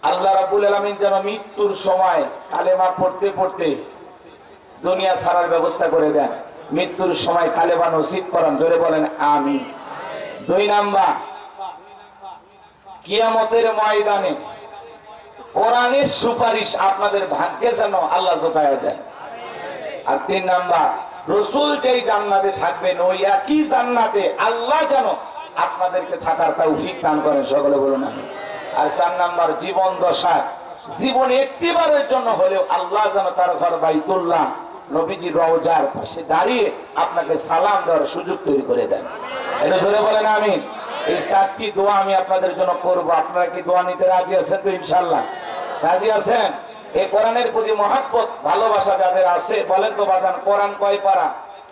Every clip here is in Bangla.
আল্লাহ রাব্বুল আলামিন যেন মৃত্যুর সময় কালেমা পড়তে পড়তে দুনিয়া ছাড়ার ব্যবস্থা করে দেন। মৃত্যুর সময় কালেমা নসিব করান, জোরে বলেন আমিন। 2 নাম্বার, কিয়ামতের ময়দানে কোরআনের সুপারিশ আপনাদের ভাগ্যে যেন আল্লাহ জোগায় দেন। আর 3 নাম্বার, রাসূল যেই জান্নাতে থাকবেন ওই একই জান্নাতে আল্লাহ যেন আপনাদেরকে থাকার তৌফিক দান করেন, সকলে বলুন আমিন। আর 4 নাম্বার, জীবন দশায় জীবনে একটিবারের জন্য হলেও আল্লাহ যেন তার ঘর বাইতুল্লাহ নবীজির রওজার পাশে দাঁড়িয়ে আপনাকে সালাম দেওয়ার সুযোগ তৈরি করে দেন। এটা জোরে বলেন আমিন। এই 4টি দোয়া আমি আপনাদের জন্য করব। আপনারা কি দোয়া নিতে রাজি আছেন তো? ইনশাআল্লাহ রাজি আছেন? এই কোরআনের প্রতি মহব্বত ভালোবাসা যাদের আছে বলেন তো বাজান, কোরআন কয় পারা?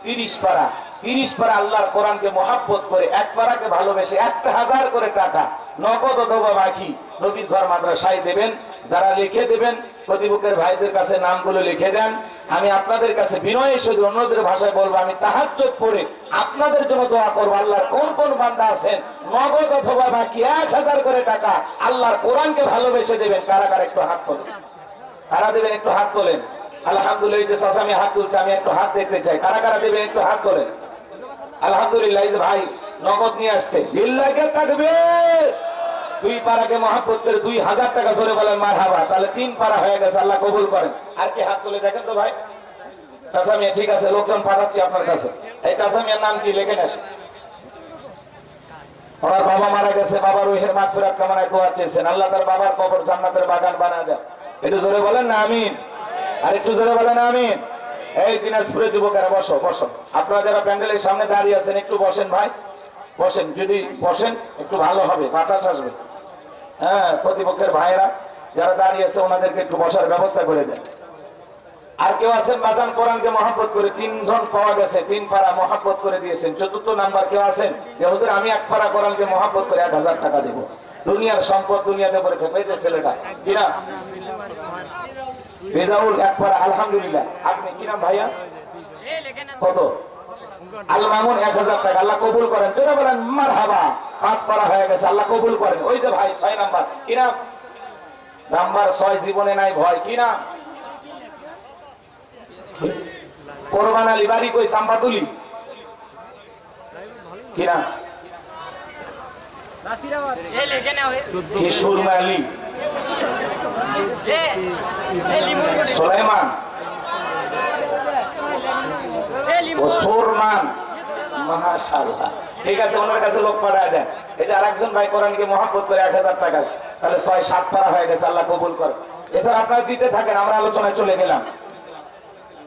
30 পারা। 30 পারা আল্লাহর কোরআনকে মহব্বত করে এক পারাকে ভালোবেসে 1000 করে টাকা নগদ অথবা বাকি নবীর ঘর মাদ্রাসায় দেবেন। যারা লিখে দেবেন প্রতিপক্ষের ভাইদের কাছে নামগুলো লিখে দেন। আমি আপনাদের কাছে বিনয়ের সাথে অন্যদের ভাষায় বলবো, আমি তাহাজ্জুদ পড়ে আপনাদের জন্য দোয়া করবো। আল্লাহর কোন কোন বান্দা আছেন নগদ অথবা বাকি 1000 করে টাকা আল্লাহর কোরআনকে ভালোবেসে দেবেন? কারা কারা একটু হাত তোলেন? কারা দেবেন একটু হাত তোলেন? আলহামদুলিল্লাহ। এই যে চাচা হাত তুলছে, আমি একটু হাত দেখতে চাই। কারা কারা দেবেন একটু হাত তোলেন? আলহামদুলিল্লাহ। এই যে ভাই নগদ নিয়ে আসছে, লিল্লাহি তাকবীর। 2 পারাকে মহব্বত করে 2000 টাকা জোরে বলেন মারহাবা। তাহলে 3 পারা হয়ে গেছে, আল্লাহ কবুল করেন। আর কি হাত তুলে দেখেন তো ভাই? চাচা মিয়া, ঠিক আছে, লোকজন পাঠাচ্ছি আপনার কাছে। এই চাচা মিয়ার নাম কি লেখেন আসেন। ওনার বাবা মারা গেছে, বাবার রুহের মাগফিরাত কামনায় দোয়া চেয়েছেন। আল্লাহ তার বাবার কবর জান্নাতের বাগান বানায় দেন। একটু জোরে বলেন না আমিন। আর একটু জোরে বলেন আমিন। এই দিনাজপুরের যুবকেরা বসো, বসো। আপনারা যারা প্যান্ডেলের সামনে দাঁড়িয়ে আছেন একটু বসেন ভাই, বসেন। যদি বসেন একটু ভালো হবে, বাতাস আসবে। হ্যাঁ, প্রতিপক্ষের ভাইয়েরা যারা দাঁড়িয়ে আছে ওনাদেরকে একটু বসার ব্যবস্থা করে দেন। আর কেউ আছেন বাজান কোরআনকে মহব্বত করে? 3 জন পাওয়া গেছে, 3 পারা মহব্বত করে দিয়েছেন। 4র্থ নাম্বার কেউ আছেন যে হুজুর আমি 1 পারা কোরআনকে মহব্বত করে 1000 টাকা দেব? দুনিয়ার সম্পদ দুনিয়াতে পড়ে খেপেছে ছেলেটা, কিনা রেজাউল 1 পারা। আলহামদুলিল্লাহ। আপনি কি নাম ভাইয়া? কত? আল মামুন 1000 টাকা। আল্লাহ কবুল করেন, জোরে বলেন মারহাবা। 5 পারা হয়ে গেছে, আল্লাহ কবুল করেন। ওই যে ভাই 6 নাম্বার, কি নাম? নাম্বার 6, জীবনে নাই ভয়, কি নাম? কোরবান আলী, বাড়ি কই? সাম্পাতুলি, কি নাম? কিশোর আলী, সুলাইমান, ওসমান। মাশাআল্লাহ, ঠিক আছে, ওনার কাছে লোক পাঠায় দেন। এই যে আরেকজন ভাই কোরআনকে মহব্বত করে 1000 টাকা, তাহলে 6-7 পারা হয়ে গেছে, আল্লাহ কবুল করে। এছাড়া আপনারা দিতে থাকেন, আমরা আলোচনায় চলে গেলাম।